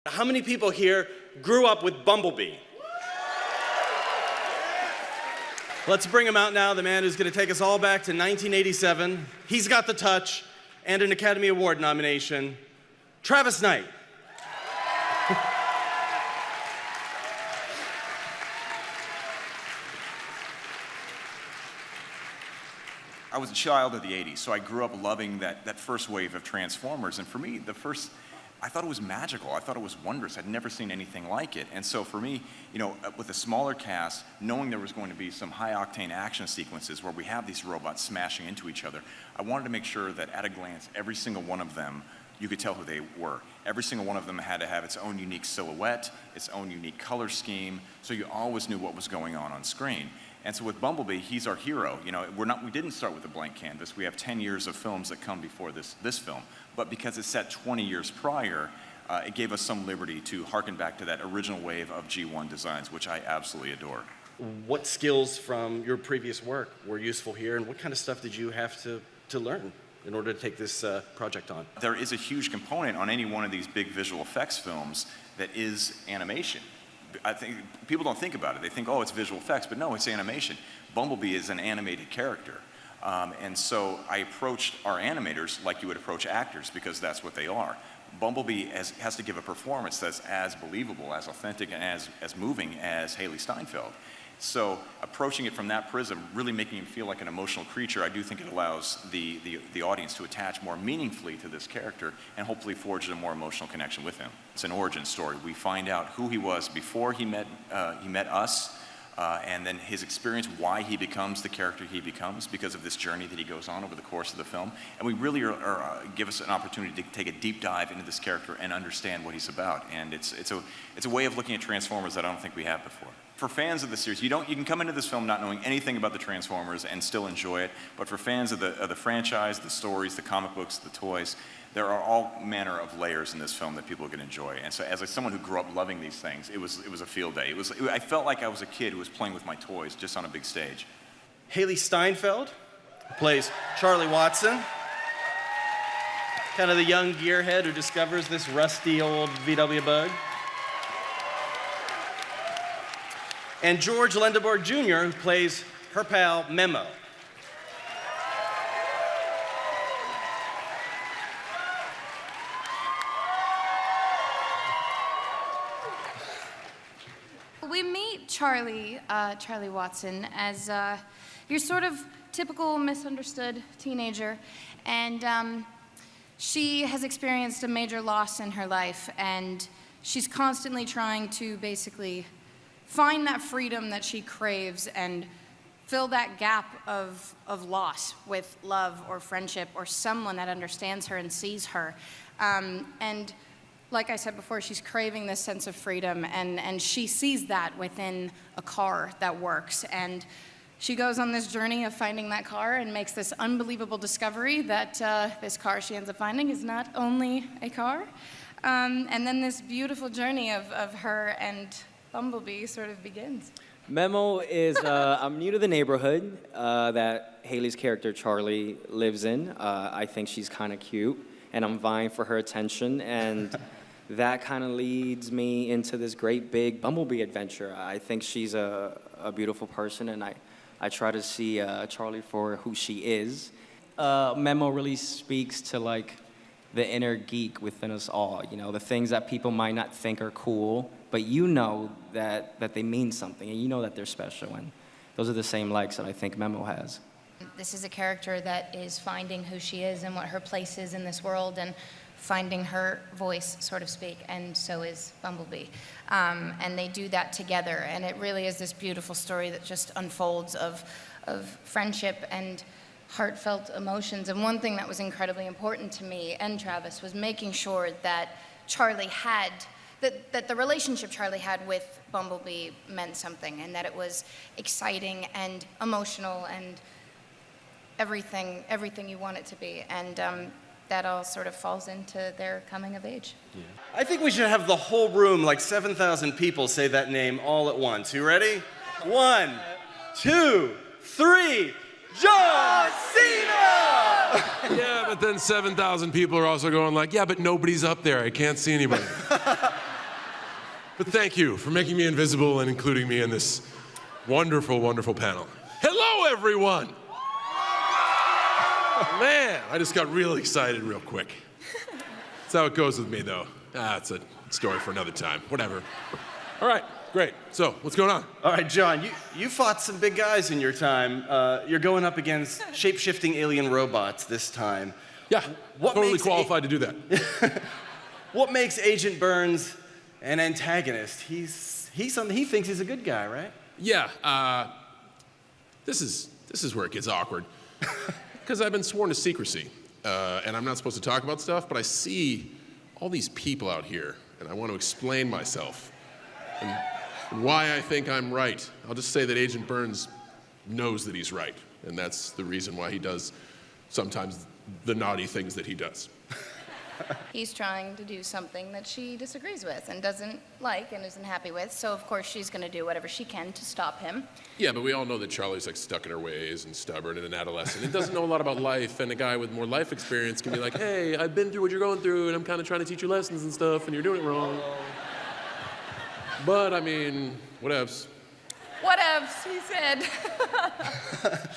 How many people here grew up with Bumblebee? Let's bring him out now, the man who's going to take us all back to 1987. He's got the touch and an Academy Award nomination. Travis Knight. I was a child of the 80s, so I grew up loving that first wave of Transformers. And for me, I thought it was magical. I thought it was wondrous. I'd never seen anything like it. And so for me, you know, with a smaller cast, knowing there was going to be some high-octane action sequences where we have these robots smashing into each other, I wanted to make sure that at a glance, every single one of them, you could tell who they were. Every single one of them had to have its own unique silhouette, its own unique color scheme, so you always knew what was going on screen. And so with Bumblebee, he's our hero. You know, we didn't start with a blank canvas. We have 10 years of films that come before this film. But because it's set 20 years prior, it gave us some liberty to harken back to that original wave of G1 designs, which I absolutely adore. What skills from your previous work were useful here, and what kind of stuff did you have to learn in order to take this project on? There is a huge component on any one of these big visual effects films that is animation. I think people don't think about it. They think, oh, it's visual effects, but no, it's animation. Bumblebee is an animated character. And so I approached our animators like you would approach actors, because that's what they are. Bumblebee has to give a performance that's as believable, as authentic, and as moving as Hailee Steinfeld. So approaching it from that prism, really making him feel like an emotional creature, I do think it allows the audience to attach more meaningfully to this character and hopefully forge a more emotional connection with him. It's an origin story. We find out who he was before he met us, and then his experience, why he becomes the character he becomes because of this journey that he goes on over the course of the film. And we really give us an opportunity to take a deep dive into this character and understand what he's about. And it's a way of looking at Transformers that I don't think we have before. For fans of the series, you can come into this film not knowing anything about the Transformers and still enjoy it. But for fans of the franchise, the stories, the comic books, the toys, there are all manner of layers in this film that people can enjoy. And so as someone who grew up loving these things, it was a field day. I felt like I was a kid who was playing with my toys just on a big stage. Hailee Steinfeld plays Charlie Watson, kind of the young gearhead who discovers this rusty old VW bug. And George Lendeborg Jr., who plays her pal Memo. We meet Charlie Watson as your sort of typical misunderstood teenager, and she has experienced a major loss in her life, and she's constantly trying to basically find that freedom that she craves and fill that gap of loss with love or friendship or someone that understands her and sees her. And like I said before, she's craving this sense of freedom, and she sees that within a car that works. And she goes on this journey of finding that car and makes this unbelievable discovery that this car she ends up finding is not only a car. And then this beautiful journey of her and Bumblebee sort of begins. Memo is, I'm new to the neighborhood that Hailee's character Charlie lives in. I think she's kind of cute, and I'm vying for her attention, and that kind of leads me into this great big Bumblebee adventure. I think she's a beautiful person, and I try to see Charlie for who she is. Memo really speaks to like the inner geek within us all, you know, the things that people might not think are cool, but you know that they mean something, and you know that they're special, and those are the same likes that I think Memo has. This is a character that is finding who she is and what her place is in this world and finding her voice, so to speak, and so is Bumblebee. And they do that together, and it really is this beautiful story that just unfolds of friendship and heartfelt emotions. And one thing that was incredibly important to me and Travis was making sure that Charlie had that the relationship Charlie had with Bumblebee meant something, and that it was exciting and emotional and everything you want it to be. And that all sort of falls into their coming of age. Yeah. I think we should have the whole room, like 7,000 people, say that name all at once. You ready? 1, 2, 3, John Cena! Yeah, but then 7,000 people are also going like, yeah, but nobody's up there. I can't see anybody. But thank you for making me invisible and including me in this wonderful, wonderful panel. Hello, everyone! Man, I just got real excited real quick. That's how it goes with me, though. It's a story for another time. Whatever. All right, great. So, what's going on? All right, John, you fought some big guys in your time. You're going up against shape-shifting alien robots this time. Yeah, What totally makes qualified to do that. What makes Agent Burns an antagonist? He thinks he's a good guy, right? Yeah, this is where it gets awkward. Because I've been sworn to secrecy, and I'm not supposed to talk about stuff, but I see all these people out here, and I want to explain myself and why I think I'm right. I'll just say that Agent Burns knows that he's right, and that's the reason why he does sometimes the naughty things that he does. He's trying to do something that she disagrees with and doesn't like and isn't happy with, so of course she's going to do whatever she can to stop him. Yeah, but we all know that Charlie's like stuck in her ways and stubborn and an adolescent and doesn't know a lot about life, and a guy with more life experience can be like, hey, I've been through what you're going through and I'm kind of trying to teach you lessons and stuff and you're doing it wrong. But I mean, whatevs. Whatevs, he said.